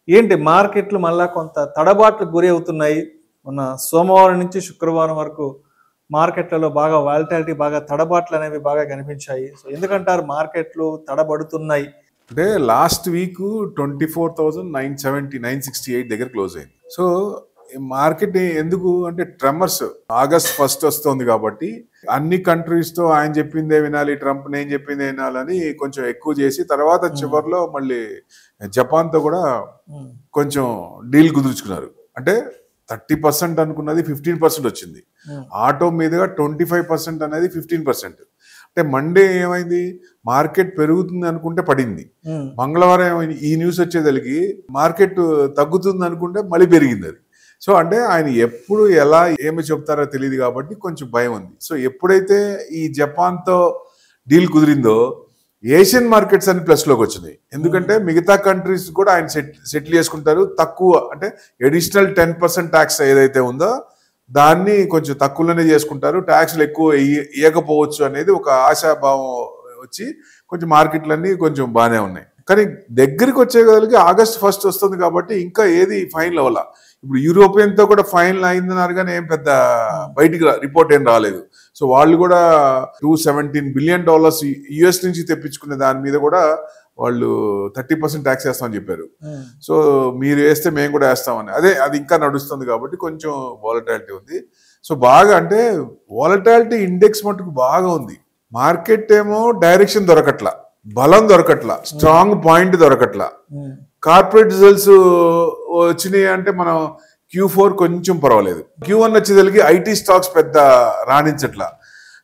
ఏంటి మార్కెట్లు మళ్ళా కొంత తడబాట్లకు గురి అవుతున్నాయి. మొన్న సోమవారం నుంచి శుక్రవారం వరకు మార్కెట్లలో బాగా వాలటాలిటీ బాగా తడబాట్లనేవి బాగా కనిపించాయి. సో, ఎందుకంటారు మార్కెట్లు తడబడుతున్నాయి? అంటే లాస్ట్ వీక్ 24,970 968 దగ్గర క్లోజ్ అయింది. సో మార్కెట్ ఎందుకు అంటే ట్రెమర్స్ ఆగస్ట్ 1 వస్తుంది కాబట్టి అన్ని కంట్రీస్ తో ఆయన చెప్పిందే వినాలి, ట్రంప్ నేను చెప్పిందే వినాలని కొంచెం ఎక్కువ చేసి తర్వాత చివరిలో మళ్ళీ జపాన్ తో కూడా కొంచెం డీల్ కుదుర్చుకున్నారు. అంటే 30% అనుకున్నది 15% వచ్చింది. ఆటో మీదుగా 25% అనేది 15%. అంటే మండే ఏమైంది, మార్కెట్ పెరుగుతుంది అనుకుంటే పడింది. మంగళవారం ఏమైంది, ఈ న్యూస్ వచ్చేదలికి మార్కెట్ తగ్గుతుంది అనుకుంటే మళ్ళీ పెరిగింది అది. సో అంటే ఆయన ఎప్పుడు ఎలా ఏమి చెప్తారో తెలియదు కాబట్టి కొంచెం భయం ఉంది. సో ఎప్పుడైతే ఈ జపాన్తో డీల్ కుదిరిందో ఏషియన్ మార్కెట్స్ అన్ని ప్లస్లోకి వచ్చినాయి. ఎందుకంటే మిగతా కంట్రీస్ కూడా ఆయన సెటిల్ చేసుకుంటారు. తక్కువ అంటే అడిషనల్ 10% ట్యాక్స్ ఏదైతే ఉందో దాన్ని కొంచెం తక్కువలోనే చేసుకుంటారు. ట్యాక్స్లు ఎక్కువ ఇవ్వకపోవచ్చు అనేది ఒక ఆశాభావం వచ్చి కొంచెం మార్కెట్లన్నీ కొంచెం బాగానే ఉన్నాయి. కానీ దగ్గరికి వచ్చేగలిగి ఆగస్ట్ 1 వస్తుంది కాబట్టి ఇంకా ఏది ఫైనల్ అవ్వాల. ఇప్పుడు యూరోపియన్ తో కూడా ఫైనల్ అయిందన్నారు కానీ ఏం పెద్ద బయటికి రిపోర్ట్ ఏం రాలేదు. సో వాళ్ళు కూడా $217 బిలియన్ యుఎస్ నుంచి తెప్పించుకునే దాని మీద కూడా వాళ్ళు 30% ట్యాక్స్ వేస్తామని చెప్పారు. సో మీరు వేస్తే మేము కూడా వేస్తామని, అది ఇంకా నడుస్తుంది కాబట్టి కొంచెం వాలటాలిటీ ఉంది. సో బాగా అంటే వాలటాలిటీ ఇండెక్స్ మటుకు బాగా ఉంది. మార్కెట్ ఏమో డైరెక్షన్ దొరకట్లా, బలం దొరకట్లా, స్ట్రాంగ్ పాయింట్ దొరకట్లా. కార్పొరేట్ రిజల్ట్స్ వచ్చినాయి అంటే మనం Q4 కొంచెం పర్వాలేదు. Q1 వచ్చేసరికి ఐటీ స్టాక్స్ పెద్ద రాణించట్లా.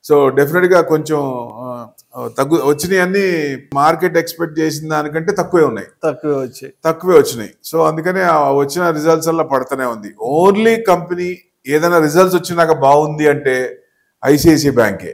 సో డెఫినెట్ గా కొంచెం వచ్చినాయి అన్ని మార్కెట్ ఎక్స్పెక్ట్ చేసిన దానికంటే తక్కువే వచ్చినాయి. సో అందుకనే వచ్చిన రిజల్ట్స్ వల్ల పడుతూనే ఉంది. ఓన్లీ కంపెనీ ఏదైనా రిజల్ట్స్ వచ్చినాక బాగుంది అంటే ఐసిఐసిఐ బ్యాంకే.